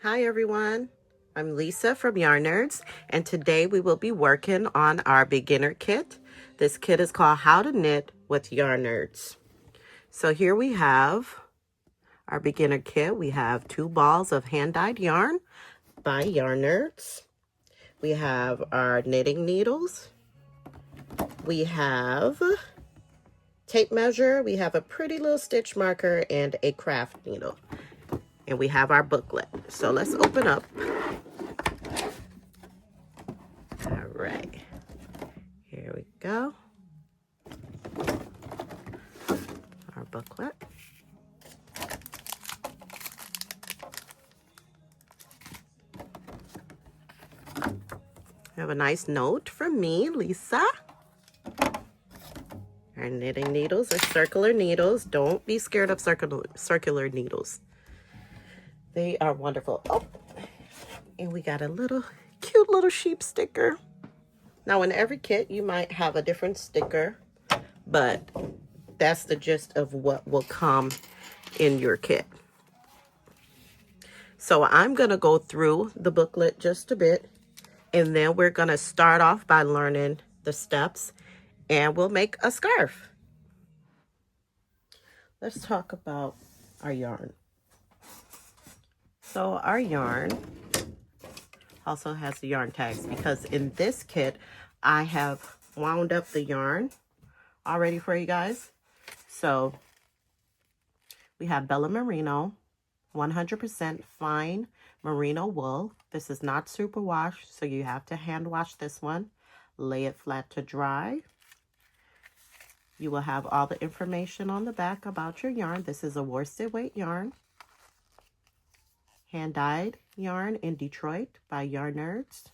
Hi everyone, I'm Lisa from Yarn Nerds, and today we will be working on our beginner kit. This kit is called How to Knit with Yarn Nerds. So here we have our beginner kit. We have 2 balls of hand-dyed yarn by Yarn Nerds. We have our knitting needles. We have tape measure. We have a pretty little stitch marker and a craft needle. And we have our booklet. So let's open up. All right, here we go. Our booklet. We have a nice note from me, Lisa. Our knitting needles are circular needles. Don't be scared of circular needles. They are wonderful. Oh, and we got a little cute little sheep sticker. Now in every kit you might have a different sticker, but that's the gist of what will come in your kit. So I'm going to go through the booklet just a bit, and then we're going to start off by learning the steps, and we'll make a scarf. Let's talk about our yarn. So our yarn also has the yarn tags, because in this kit I have wound up the yarn already for you guys. So we have Bella Merino, 100% fine merino wool. This is not super wash, so you have to hand wash this one. Lay it flat to dry. You will have all the information on the back about your yarn. This is a worsted weight yarn. Hand-dyed yarn in Detroit by Yarn Nerds.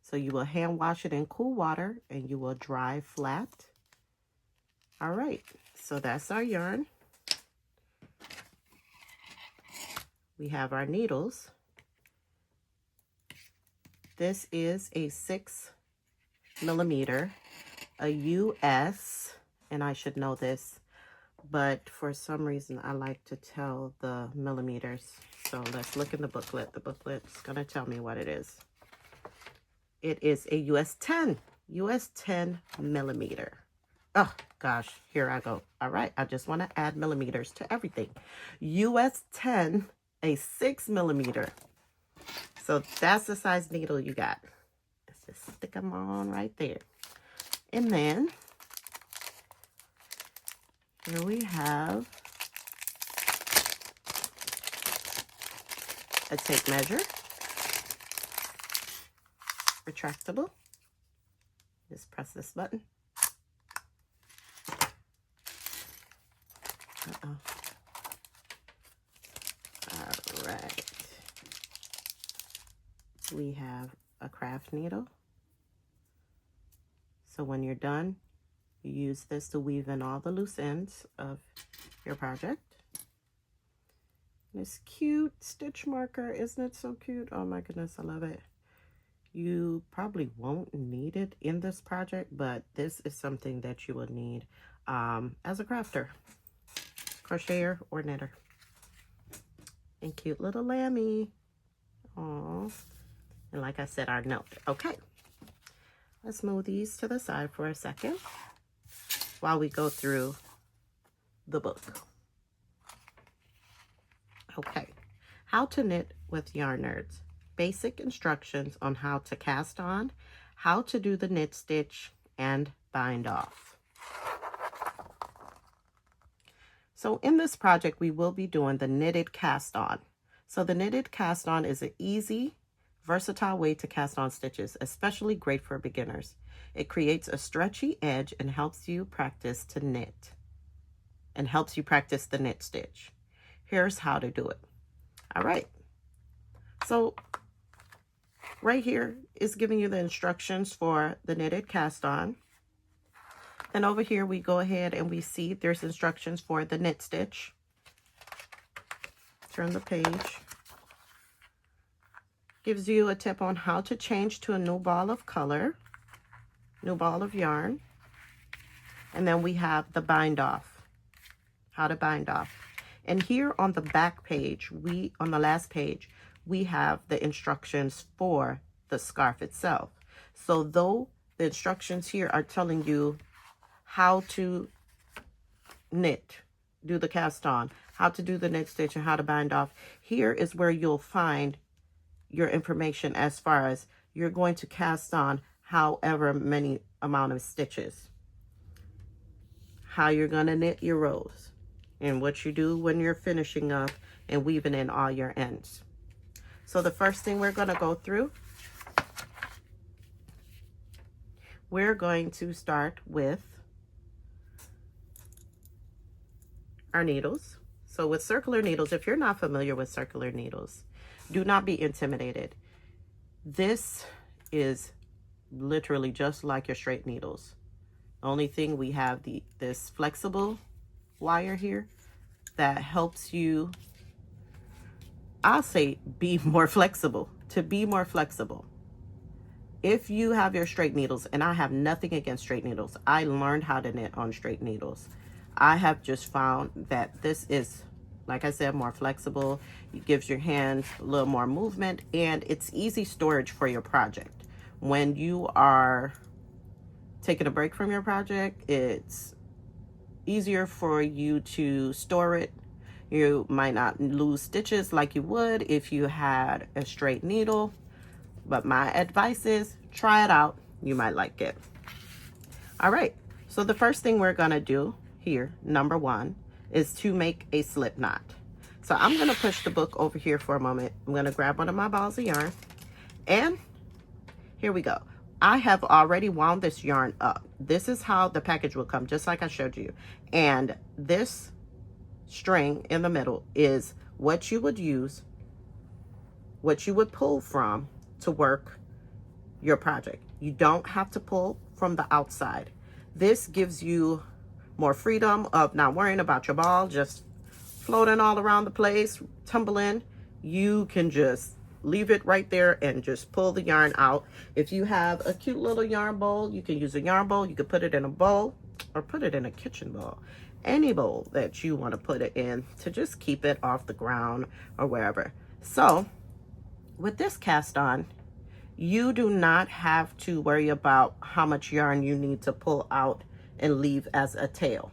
So you will hand wash it in cool water and you will dry flat. All right, so that's our yarn. We have our needles. This is a 6mm, a US, and I should know this, but for some reason I like to tell the millimeters. So let's look in the booklet. The booklet's gonna tell me what it is. It is a US 10 millimeter. Oh gosh, here I go. All right, I just want to add millimeters to everything. US 10, a 6mm. So that's the size needle you got. Let's just stick them on right there. And then here we have a tape measure, retractable. Just press this button. All right. We have a craft needle. So when you're done, you use this to weave in all the loose ends of your project. This cute stitch marker, isn't it so cute? Oh my goodness, I love it. You probably won't need it in this project, but this is something that you will need as a crafter, crocheter, or knitter. And cute little lammy. Aww. And like I said, our note. Okay, let's move these to the side for a second while we go through the book. Okay, how to knit with Yarn Nerds. Basic instructions on how to cast on, how to do the knit stitch, and bind off. So in this project, we will be doing the knitted cast on. So the knitted cast on is an easy, versatile way to cast on stitches, especially great for beginners. It creates a stretchy edge and helps you practice to knit, and helps you practice the knit stitch. Here's how to do it. All right. So right here is giving you the instructions for the knitted cast on. And over here we go ahead and we see there's instructions for the knit stitch. Turn the page. Gives you a tip on how to change to a new ball of color, new ball of yarn. And then we have the bind off, how to bind off. And here on the back page, on the last page, we have the instructions for the scarf itself. So though the instructions here are telling you how to knit, do the cast on, how to do the knit stitch, and how to bind off, here is where you'll find your information as far as you're going to cast on however many amount of stitches, how you're going to knit your rows, and what you do when you're finishing up and weaving in all your ends. So the first thing we're going to go through, we're going to start with our needles. So with circular needles, if you're not familiar with circular needles, do not be intimidated. This is literally just like your straight needles. The only thing, we have this flexible wire here that helps you, I'll say, be more flexible, to be more flexible. If you have your straight needles, and I have nothing against straight needles, I learned how to knit on straight needles. I have just found that this is, like I said, more flexible. It gives your hands a little more movement, and it's easy storage for your project. When you are taking a break from your project, it's easier for you to store it. You might not lose stitches like you would if you had a straight needle, but my advice is try it out. You might like it. All right, so the first thing we're gonna do here, number one, is to make a slip knot. So I'm gonna push the book over here for a moment. I'm gonna grab one of my balls of yarn, and here we go. I have already wound this yarn up. This is how the package will come, just like I showed you. And this string in the middle is what you would use, what you would pull from to work your project. You don't have to pull from the outside. This gives you more freedom of not worrying about your ball just floating all around the place, tumbling. You can just leave it right there and just pull the yarn out. If you have a cute little yarn bowl, you can use a yarn bowl. You could put it in a bowl or put it in a kitchen bowl. Any bowl that you want to put it in to just keep it off the ground or wherever. So with this cast on, you do not have to worry about how much yarn you need to pull out and leave as a tail.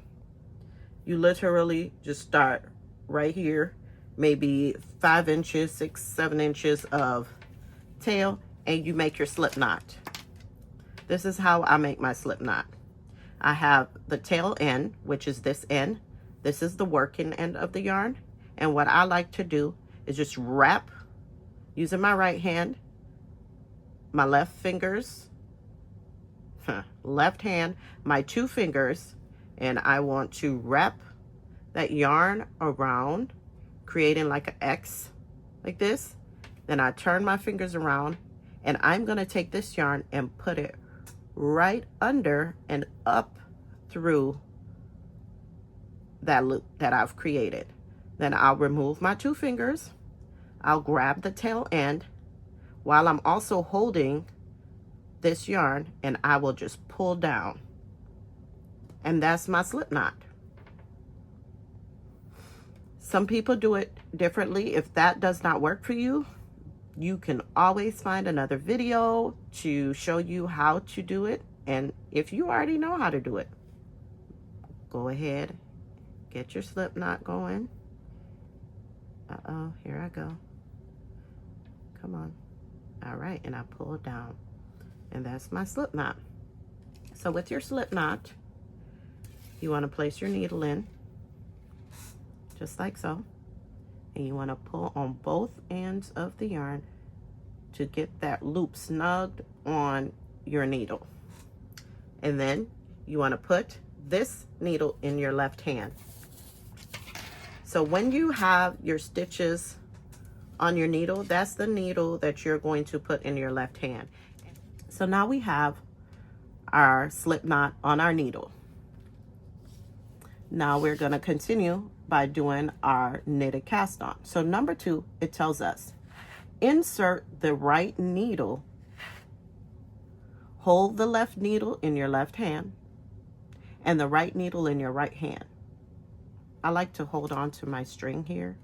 You literally just start right here, maybe 5 inches, 6, 7 inches of tail, and you make your slip knot. This is how I make my slip knot. I have the tail end, which is this end. This is the working end of the yarn. And what I like to do is just wrap, using my right hand, my left fingers, left hand, my 2 fingers, and I want to wrap that yarn around, creating like an X, like this. Then I turn my fingers around, and I'm gonna take this yarn and put it right under and up through that loop that I've created. Then I'll remove my 2 fingers. I'll grab the tail end while I'm also holding this yarn, and I will just pull down. And that's my slip knot. Some people do it differently. If that does not work for you, you can always find another video to show you how to do it. And if you already know how to do it, go ahead, get your slip knot going. Uh-oh, here I go. Come on. All right, and I pull down, and that's my slip knot. So with your slip knot, you want to place your needle in, just like so, and you want to pull on both ends of the yarn to get that loop snugged on your needle. And then you want to put this needle in your left hand. So when you have your stitches on your needle, that's the needle that you're going to put in your left hand. So now we have our slip knot on our needle. Now we're going to continue by doing our knitted cast on. So number 2, it tells us, insert the right needle, hold the left needle in your left hand, and the right needle in your right hand. I like to hold on to my string here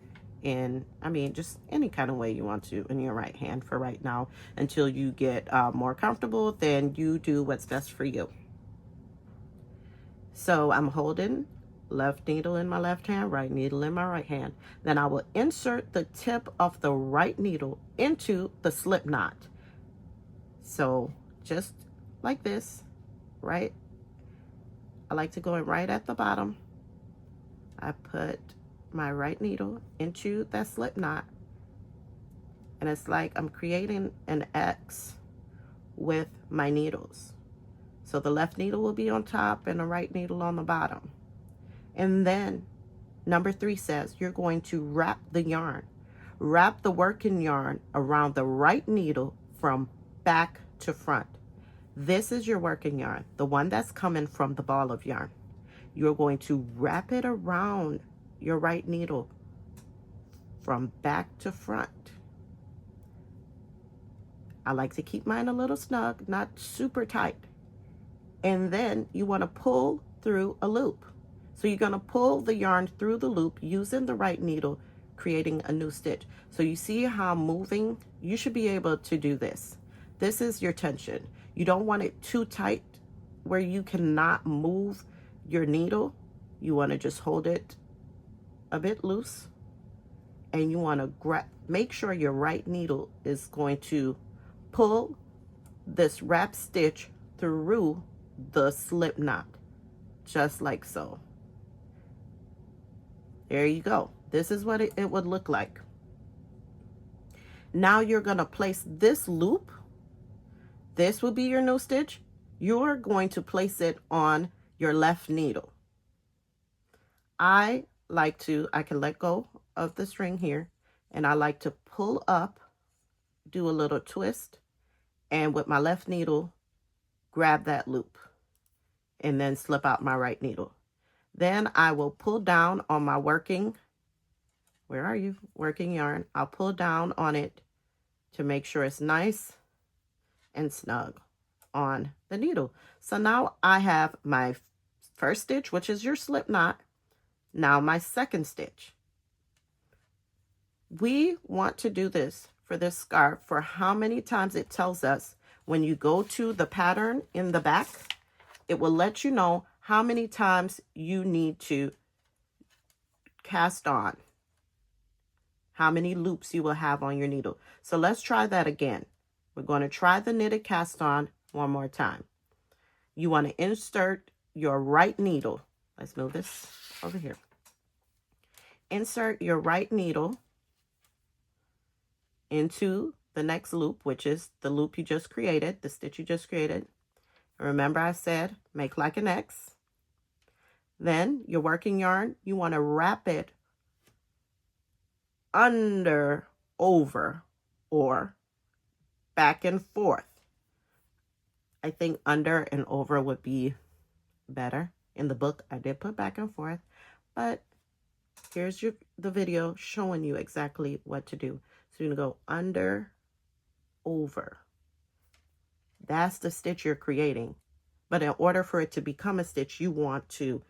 in, I mean, just any kind of way you want to in your right hand for right now, until you get more comfortable. Then you do what's best for you. So I'm holding left needle in my left hand, right needle in my right hand. Then I will insert the tip of the right needle into the slip knot. So just like this, right? I like to go in right at the bottom. I put my right needle into that slip knot, and it's like I'm creating an X with my needles. So the left needle will be on top and the right needle on the bottom. And then number 3 says you're going to wrap the yarn. Wrap the working yarn around the right needle from back to front. This is your working yarn, the one that's coming from the ball of yarn. You're going to wrap it around your right needle from back to front. I like to keep mine a little snug, not super tight. And then you want to pull through a loop. So you're going to pull the yarn through the loop using the right needle, creating a new stitch. So you see how I'm moving? You should be able to do this. This is your tension. You don't want it too tight where you cannot move your needle. You want to just hold it a bit loose, and you want to make sure your right needle is going to pull this wrap stitch through the slip knot, just like so. There you go. This is what it would look like. Now you're going to place this loop. This will be your new stitch. You're going to place it on your left needle. I can let go of the string here, and I like to pull up, do a little twist, and with my left needle, grab that loop, and then slip out my right needle. Then I will pull down on my working yarn. I'll pull down on it to make sure it's nice and snug on the needle. So now I have my first stitch, which is your slip knot. Now my second stitch. We want to do this for this scarf for how many times it tells us. When you go to the pattern in the back, it will let you know how many times you need to cast on, how many loops you will have on your needle. So let's try that again. We're going to try the knitted cast on one more time. You want to insert your right needle. Let's move this over here. Insert your right needle into the next loop, which is the loop you just created, the stitch you just created. Remember I said make like an X. Then your working yarn, you want to wrap it under, over, or back and forth. I think under and over would be better. In the book, I did put back and forth, but here's the video showing you exactly what to do. So you're going to go under, over. That's the stitch you're creating. But in order for it to become a stitch, you want to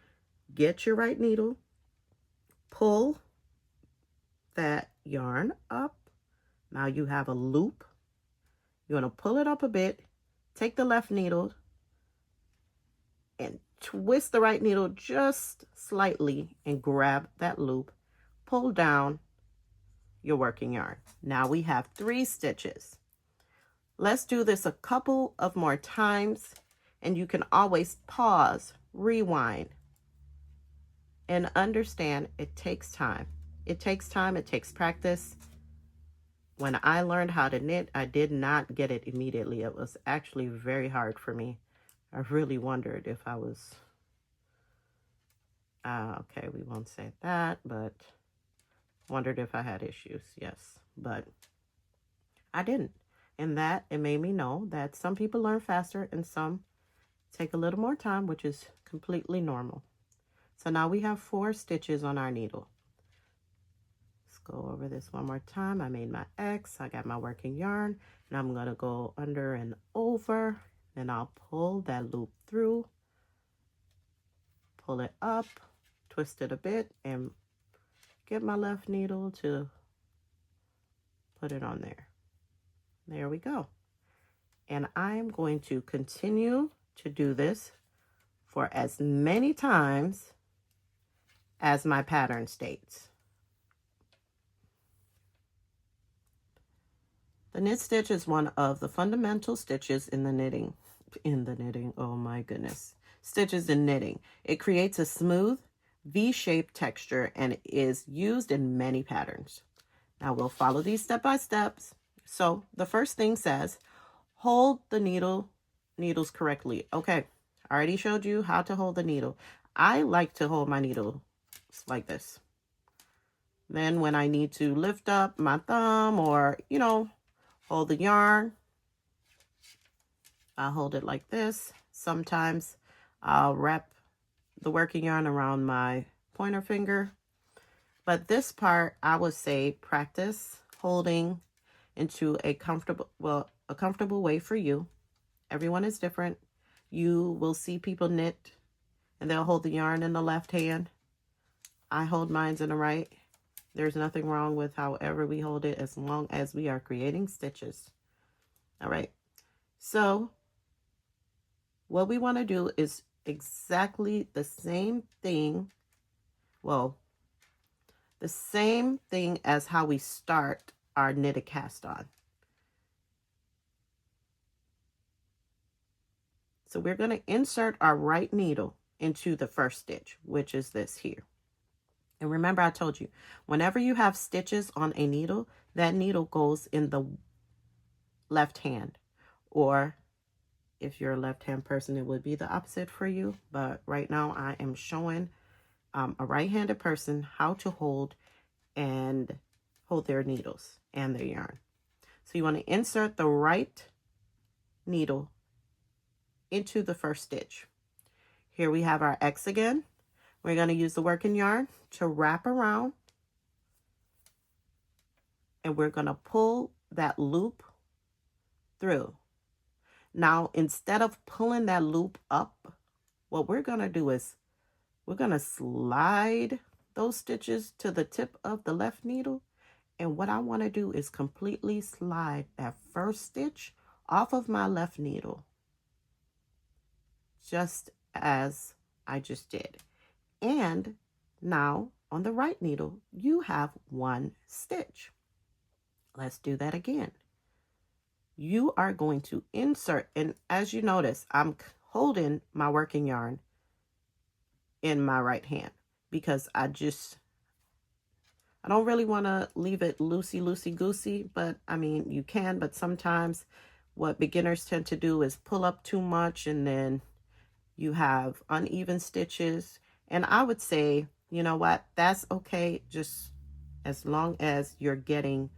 get your right needle, pull that yarn up. Now you have a loop. You're going to pull it up a bit, take the left needle, and twist the right needle just slightly and grab that loop. Pull down your working yarn. Now we have 3 stitches. Let's do this a couple of more times, and you can always pause, rewind, and understand it takes time. It takes time, it takes practice. When I learned how to knit, I did not get it immediately. It was actually very hard for me. I really wondered if I was, okay, we won't say that, but wondered if I had issues, yes, but I didn't. And that, it made me know that some people learn faster and some take a little more time, which is completely normal. So now we have 4 stitches on our needle. Let's go over this one more time. I made my X, I got my working yarn, and I'm gonna go under and over, then I'll pull that loop through, pull it up, twist it a bit, and get my left needle to put it on there. There we go. And I'm going to continue to do this for as many times as my pattern states. The knit stitch is one of the fundamental stitches in the knitting. Oh my goodness. Stitches in knitting. It creates a smooth V-shaped texture and is used in many patterns. Now we'll follow these step by steps. So the first thing says, hold the needles correctly. Okay, I already showed you how to hold the needle. I like to hold my needle like this. Then when I need to lift up my thumb or, hold the yarn, I'll hold it like this. Sometimes I'll wrap the working yarn around my pointer finger. But this part, I would say practice holding into a comfortable way for you. Everyone is different. You will see people knit and they'll hold the yarn in the left hand. I hold mine in the right. There's nothing wrong with however we hold it as long as we are creating stitches. All right. So what we want to do is exactly the same thing. Well, the same thing as how we start our knitted cast on. So we're going to insert our right needle into the first stitch, which is this here. And remember, I told you, whenever you have stitches on a needle, that needle goes in the left hand. Or if you're a left-hand person, it would be the opposite for you. But right now I am showing a right-handed person how to hold their needles and their yarn. So you want to insert the right needle into the first stitch. Here we have our X again. We're going to use the working yarn to wrap around, and we're going to pull that loop through. Now, instead of pulling that loop up, what we're going to do is we're going to slide those stitches to the tip of the left needle. And what I want to do is completely slide that first stitch off of my left needle, just as I just did. And now on the right needle, you have one stitch. Let's do that again. You are going to insert, and as you notice, I'm holding my working yarn in my right hand because I don't really want to leave it loosey-goosey, but I mean, you can, but sometimes what beginners tend to do is pull up too much and then you have uneven stitches. And I would say, you know what, that's okay, just as long as you're getting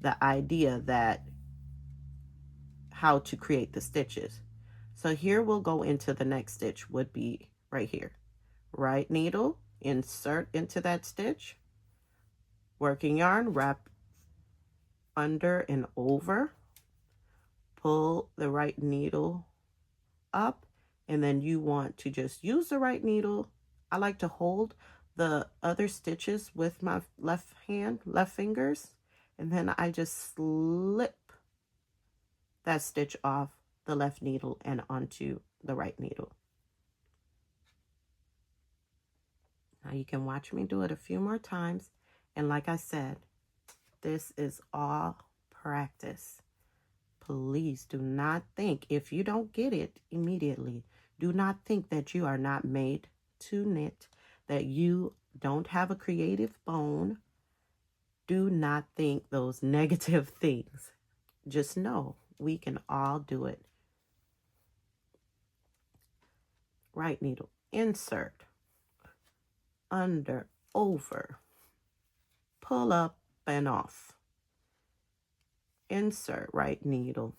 the idea that how to create the stitches. So here we'll go into the next stitch, would be right here. Right needle, insert into that stitch. Working yarn, wrap under and over. Pull the right needle up, and then you want to just use the right needle. I like to hold the other stitches with my left fingers, and then I just slip that stitch off the left needle and onto the right needle. Now you can watch me do it a few more times. And like I said, this is all practice. Please do not think, if you don't get it immediately, do not think that you are not made to knit, that you don't have a creative bone. Do not think those negative things. Just know we can all do it. Right needle, insert, under, over, pull up and off. Insert right needle,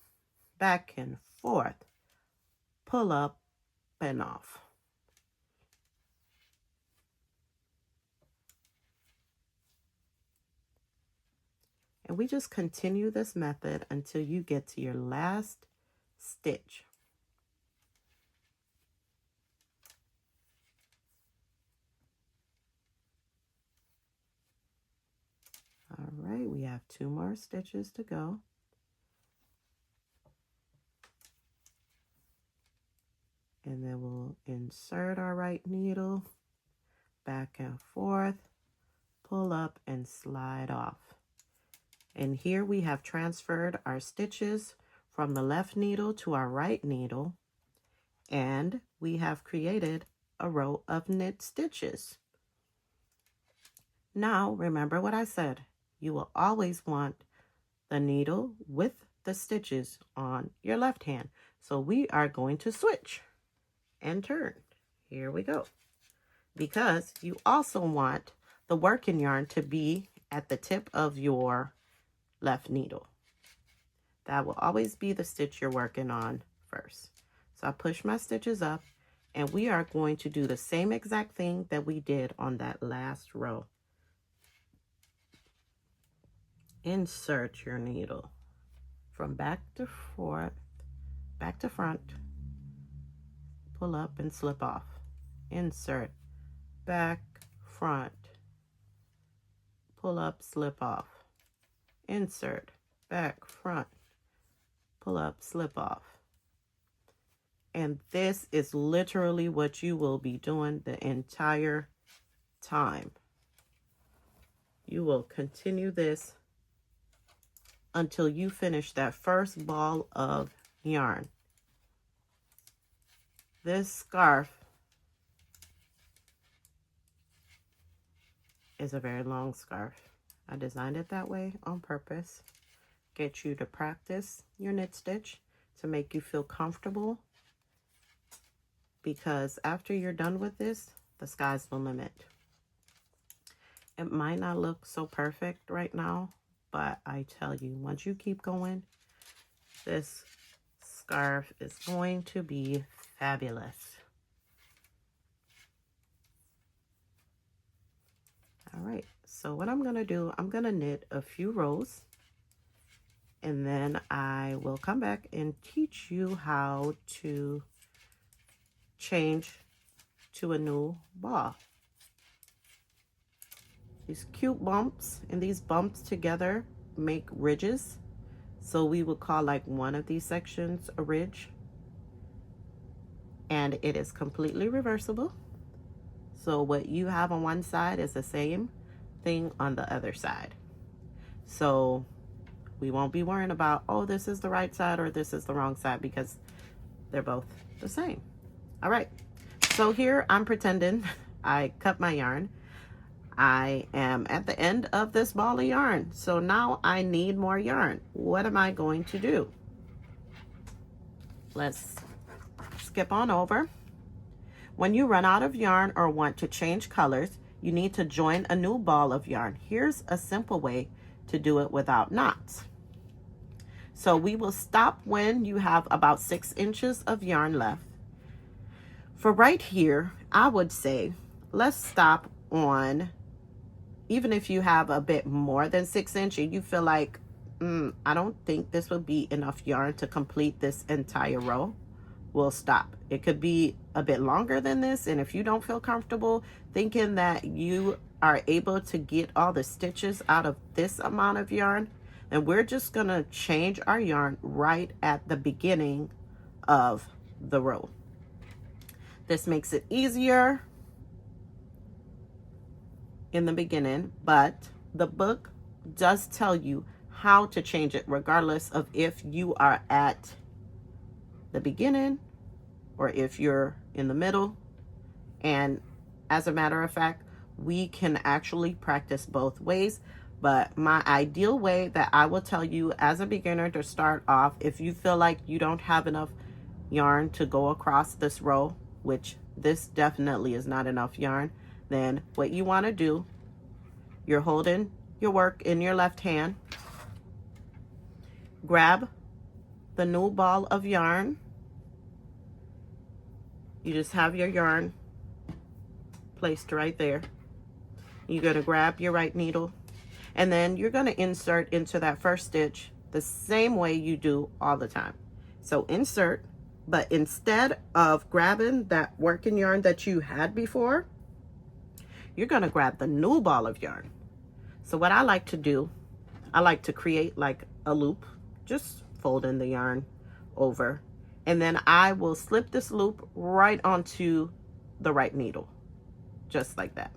back and forth, pull up and off. And we just continue this method until you get to your last stitch. All right, we have 2 more stitches to go. And then we'll insert our right needle, back and forth, pull up and slide off. And here we have transferred our stitches from the left needle to our right needle, and we have created a row of knit stitches. Now, remember what I said. You will always want the needle with the stitches on your left hand. So we are going to switch and turn. Here we go. Because you also want the working yarn to be at the tip of your left needle. That will always be the stitch you're working on first. So I push my stitches up, and we are going to do the same exact thing that we did on that last row. Insert your needle from back to forth, back to front, pull up and slip off. Insert, back, front, pull up, slip off. Insert, back, front, pull up, slip off. And this is literally what you will be doing the entire time. You will continue this until you finish that first ball of yarn. This scarf is a very long scarf. I designed it that way on purpose. Get you to practice your knit stitch to make you feel comfortable, because after you're done with this, the sky's the limit. It might not look so perfect right now, but I tell you, once you keep going, this scarf is going to be fabulous. All right, so what I'm gonna do, I'm gonna knit a few rows, and then I will come back and teach you how to change to a new ball. These cute bumps, and these bumps together make ridges. So we would call like one of these sections a ridge. And it is completely reversible. So what you have on one side is the same thing on the other side. So we won't be worrying about, oh, this is the right side or this is the wrong side, because they're both the same. All right, so here I'm pretending I cut my yarn. I am at the end of this ball of yarn. So now I need more yarn. What am I going to do? Let's skip on over. When you run out of yarn or want to change colors, you need to join a new ball of yarn. Here's a simple way to do it without knots. So we will stop when you have about 6 inches of yarn left. For right here, I would say, let's stop on, even if you have a bit more than 6 inches, you feel like, I don't think this would be enough yarn to complete this entire row, we'll stop. It could be a bit longer than this, and if you don't feel comfortable thinking that you are able to get all the stitches out of this amount of yarn, then we're just gonna change our yarn right at the beginning of the row. This makes it easier in the beginning, but the book does tell you how to change it regardless of if you are at the beginning or if you're in the middle. And as a matter of fact, we can actually practice both ways, but my ideal way that I will tell you as a beginner to start off, if you feel like you don't have enough yarn to go across this row, which this definitely is not enough yarn, then what you want to do, you're holding your work in your left hand, grab the new ball of yarn, you just have your yarn placed right there. You're going to grab your right needle, and then you're going to insert into that first stitch the same way you do all the time. So insert, but instead of grabbing that working yarn that you had before, you're going to grab the new ball of yarn. So what I like to do, I like to create like a loop, just folding the yarn over, and then I will slip this loop right onto the right needle, just like that.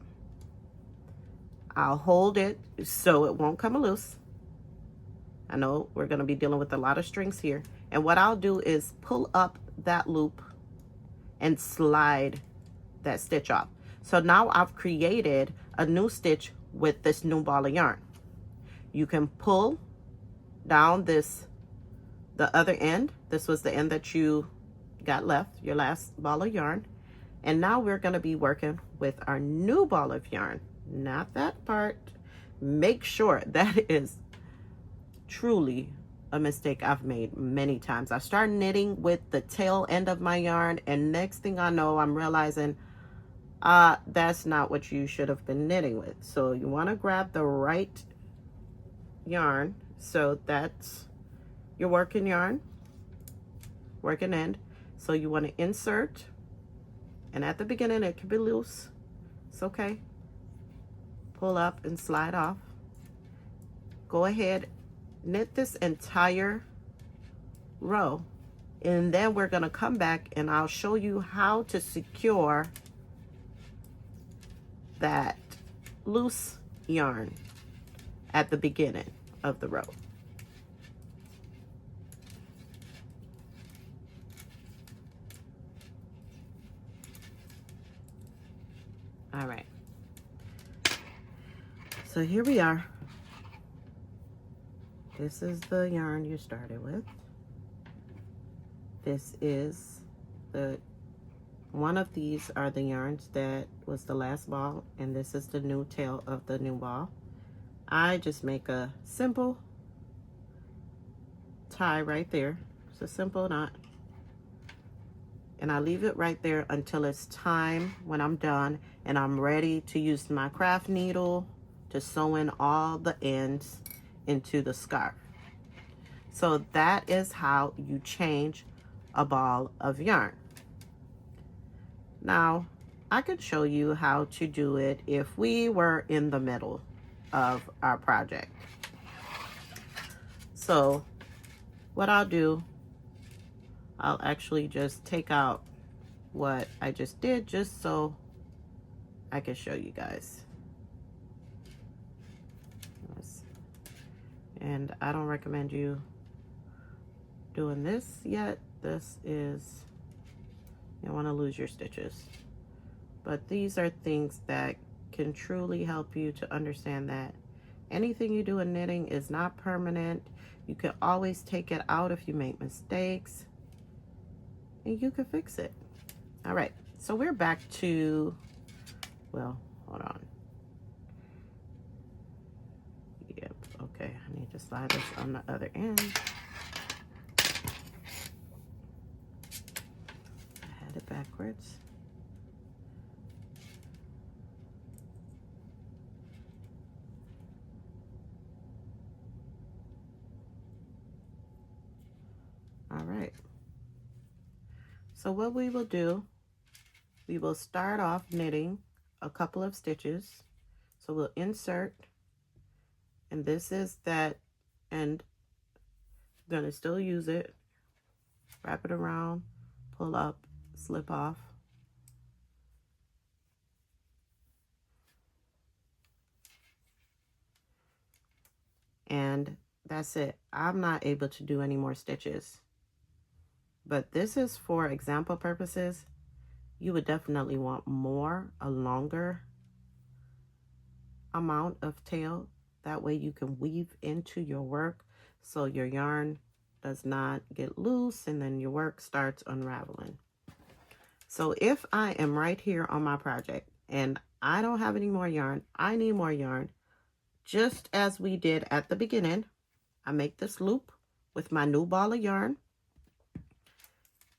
I'll hold it so it won't come loose. I know we're going to be dealing with a lot of strings here. And what I'll do is pull up that loop and slide that stitch off. So now I've created a new stitch with this new ball of yarn. You can pull down the other end. This was the end that you got left, your last ball of yarn. And now we're going to be working with our new ball of yarn. Not that part. Make sure that is truly a mistake I've made many times. I start knitting with the tail end of my yarn, and next thing I know, I'm realizing that's not what you should have been knitting with. So you want to grab the right yarn. So that's your working yarn, working end. So you want to insert, and at the beginning it can be loose. It's okay. Pull up and slide off. Go ahead, knit this entire row, and then we're going to come back and I'll show you how to secure that loose yarn at the beginning of the row. All right, so here we are. This is the yarn you started with. This is one of these are the yarns that was the last ball, and this is the new tail of the new ball. I just make a simple tie right there. It's a simple knot. And I leave it right there until it's time when I'm done and I'm ready to use my craft needle to sew in all the ends into the scarf. So that is how you change a ball of yarn. Now, I could show you how to do it if we were in the middle of our project. So what I'll do, I'll actually just take out what I just did just so I can show you guys. And I don't recommend you doing this yet. This is, you don't want to lose your stitches. But these are things that can truly help you to understand that anything you do in knitting is not permanent. You can always take it out if you make mistakes, and you can fix it. All right, so we're back to, well, hold on. Yep, okay, I need to slide this on the other end. I had it backwards. All right, so what we will do, we will start off knitting a couple of stitches. So we'll insert, and this is that end. I'm gonna still use it, wrap it around, pull up, slip off. And that's it. I'm not able to do any more stitches. But this is for example purposes. You would definitely want a longer amount of tail. That way you can weave into your work so your yarn does not get loose and then your work starts unraveling. So if I am right here on my project and I don't have any more yarn, I need more yarn, just as we did at the beginning, I make this loop with my new ball of yarn.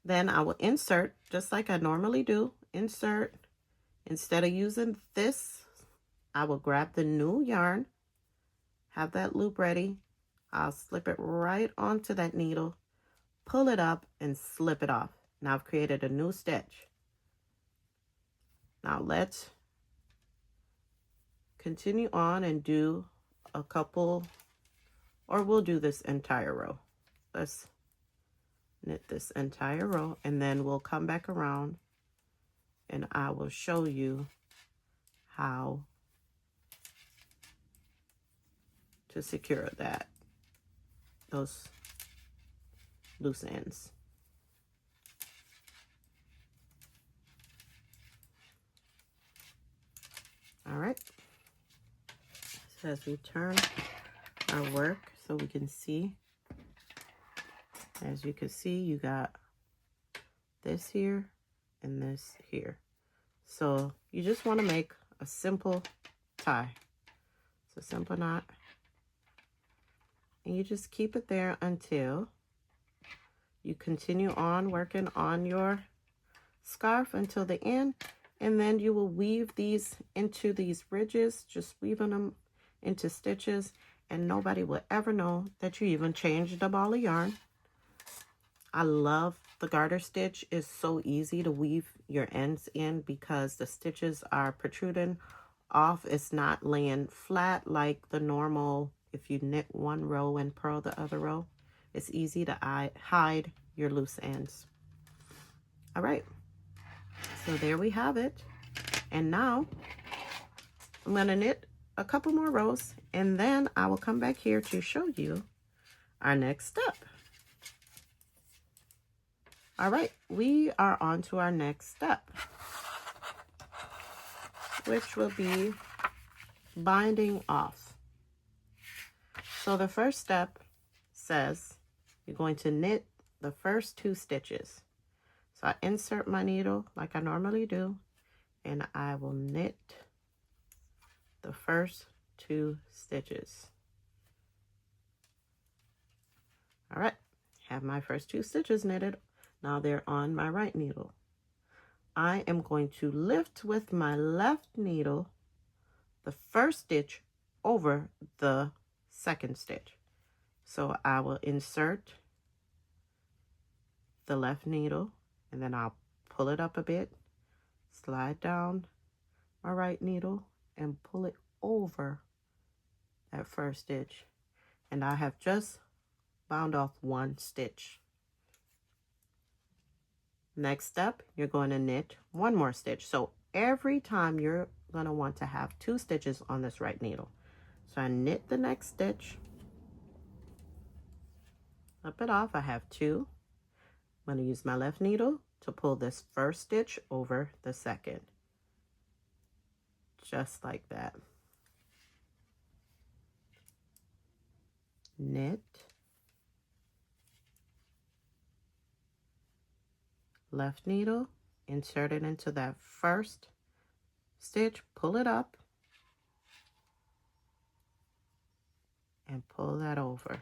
Then I will insert, just like I normally do, insert. Instead of using this, I will grab the new yarn, have that loop ready. I'll slip it right onto that needle, pull it up, and slip it off. Now I've created a new stitch. Now let's continue on and do a couple, or we'll do this entire row. Let's knit this entire row, and then we'll come back around and I will show you how to secure those loose ends. All right. So as we turn our work so we can see, as you can see, you got this here and this here. So you just want to make a simple tie. It's a simple knot. And you just keep it there until you continue on working on your scarf until the end. And then you will weave these into these ridges, just weaving them into stitches, and nobody will ever know that you even changed a ball of yarn. I love the garter stitch. It's so easy to weave your ends in because the stitches are protruding off. It's not laying flat like the normal, if you knit one row and purl the other row. It's easy to hide your loose ends. All right, so there we have it. And now I'm gonna knit a couple more rows, and then I will come back here to show you our next step. All right, we are on to our next step, which will be binding off. So the first step says you're going to knit the first 2 stitches. So I insert my needle like I normally do, and I will knit the first 2 stitches. All right, have my first 2 stitches knitted. Now they're on my right needle. I am going to lift with my left needle the first stitch over the second stitch. So I will insert the left needle, and then I'll pull it up a bit, slide down my right needle, and pull it over that first stitch. And I have just bound off 1 stitch. Next step, you're going to knit 1 more stitch. So every time you're going to want to have 2 stitches on this right needle. So I knit the next stitch, flip it off, I have 2. I'm going to use my left needle to pull this first stitch over the second. Just like that. Knit, left needle, insert it into that first stitch, pull it up, and pull that over.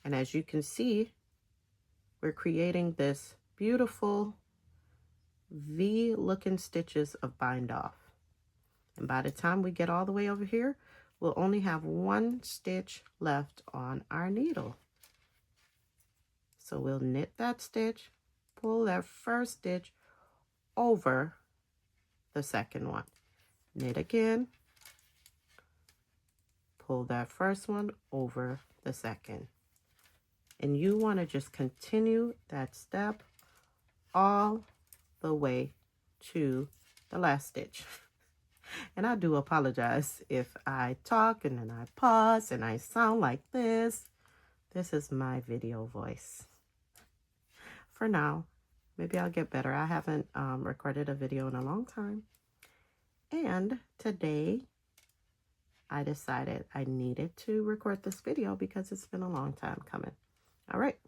And as you can see, we're creating this beautiful V-looking stitches of bind off. And by the time we get all the way over here, we'll only have 1 stitch left on our needle. So we'll knit that stitch, pull that first stitch over the second one. Knit again, pull that first one over the second. And you want to just continue that step all the way to the last stitch. And I do apologize if I talk and then I pause and I sound like this. This is my video voice. For now, maybe I'll get better. I haven't recorded a video in a long time. And today, I decided I needed to record this video because it's been a long time coming. All right.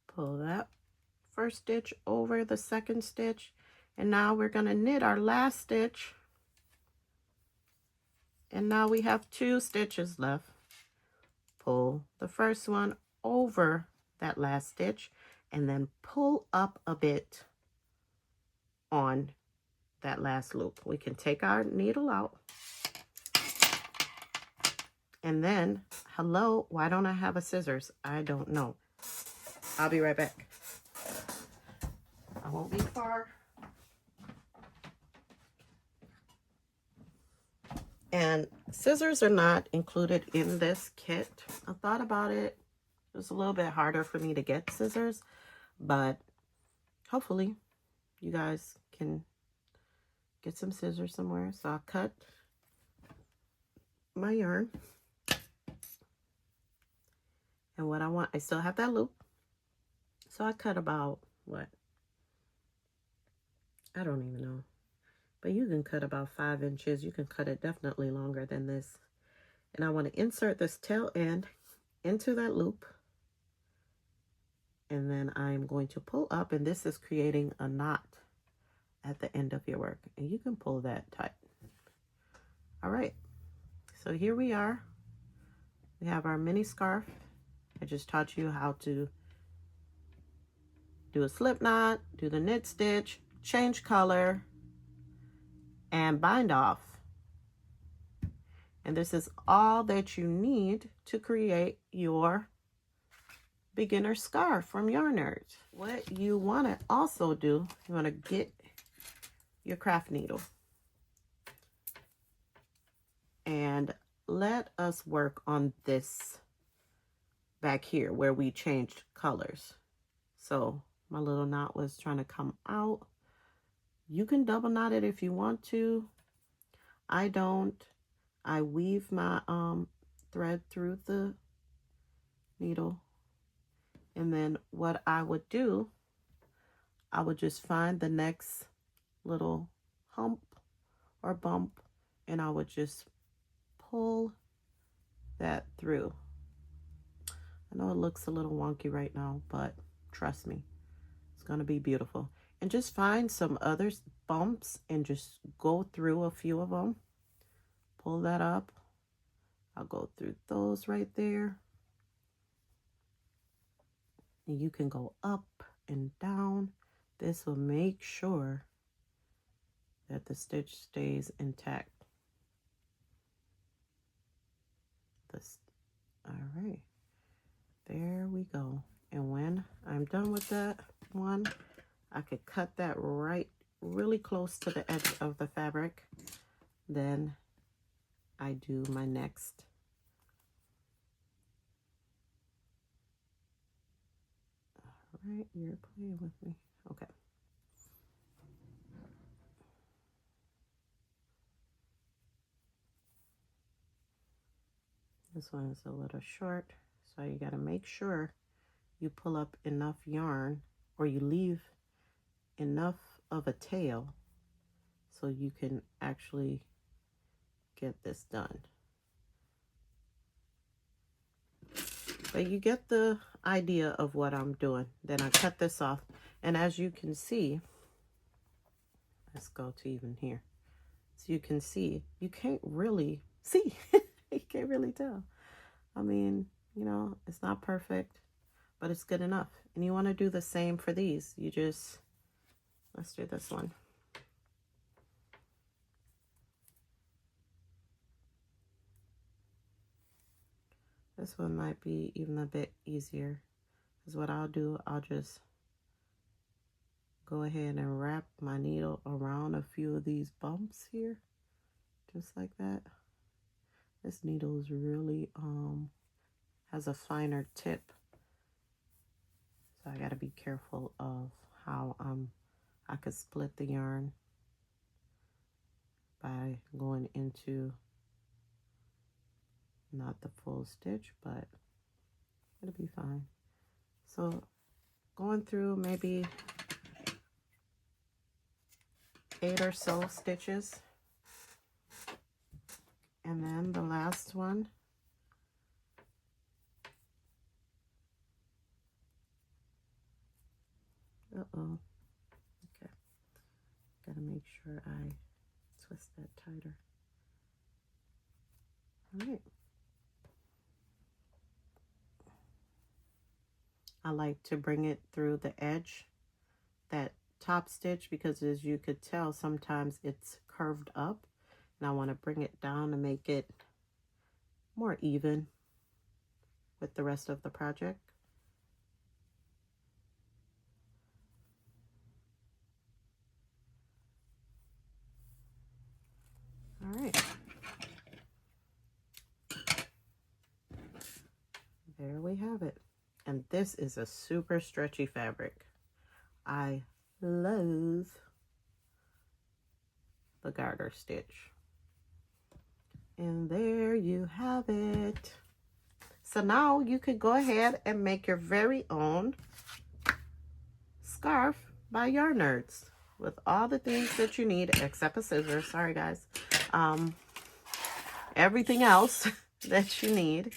Pull that first stitch over the second stitch. And now we're going to knit our last stitch. And now we have 2 stitches left. Pull the first one over that last stitch and then pull up a bit on that last loop. We can take our needle out. And then, hello, why don't I have a scissors? I don't know. I'll be right back. I won't be far. And scissors are not included in this kit. I thought about it. It was a little bit harder for me to get scissors, but hopefully you guys can get some scissors somewhere. So I'll cut my yarn. And what I want, I still have that loop. So I cut about, what? I don't even know. But you can cut about 5 inches. You can cut it definitely longer than this. And I want to insert this tail end into that loop. And then I'm going to pull up, and this is creating a knot at the end of your work. And you can pull that tight. All right. So here we are. We have our mini scarf. I just taught you how to do a slip knot, do the knit stitch, change color, and bind off. And this is all that you need to create your beginner scarf from Yarn Nerds. What you want to also do, you want to get your craft needle and let us work on this back here where we changed colors. So my little knot was trying to come out. You can double knot it if you want to. I don't. I weave my thread through the needle, and then what I would do, I would just find the next little hump or bump, and I would just pull that through. I know it looks a little wonky right now, but trust me, it's gonna be beautiful. And just find some other bumps and just go through a few of them. Pull that up. I'll go through those right there. And you can go up and down. This will make sure that the stitch stays intact. All right, there we go. And when I'm done with that one, I could cut that right really close to the edge of the fabric. Then I do my next. All right, you're playing with me. Okay. This one is a little short, so you got to make sure you pull up enough yarn, or you leave enough of a tail so you can actually get this done. But you get the idea of what I'm doing. Then I cut this off, and as you can see, let's go to even here. So you can see, you can't really see. You can't really tell. I mean, you know, it's not perfect, but it's good enough. And you want to do the same for these. You just, let's do this one. This one might be even a bit easier, because what I'll do, I'll just go ahead and wrap my needle around a few of these bumps here, just like that. This needle is really has a finer tip, so I got to be careful of how I could split the yarn by going into not the full stitch, but it'll be fine. So going through maybe 8 or so stitches, and then the last one, okay, gotta make sure I twist that tighter. All right. I like to bring it through the edge, that top stitch, because as you could tell, sometimes it's curved up, and I want to bring it down to make it more even with the rest of the project. All right. there we have it. And this is a super stretchy fabric. I love the garter stitch. And there you have it. So now you could go ahead and make your very own scarf by Yarn Nerds with all the things that you need except a scissors. Sorry guys. Everything else that you need.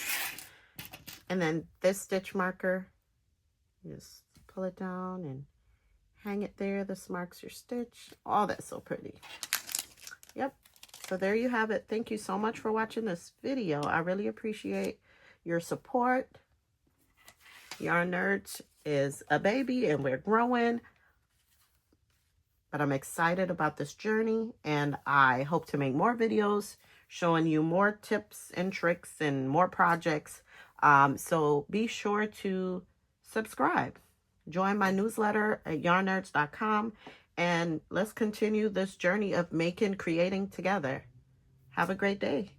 And then this stitch marker, just pull it down and hang it there. This marks your stitch. Oh, that's so pretty. Yep. So there you have it. Thank you so much for watching this video. I really appreciate your support. Yarn Nerds is a baby and we're growing. But I'm excited about this journey, and I hope to make more videos showing you more tips and tricks and more projects. So be sure to subscribe. Join my newsletter at yarnnerds.com, and let's continue this journey of creating together. Have a great day.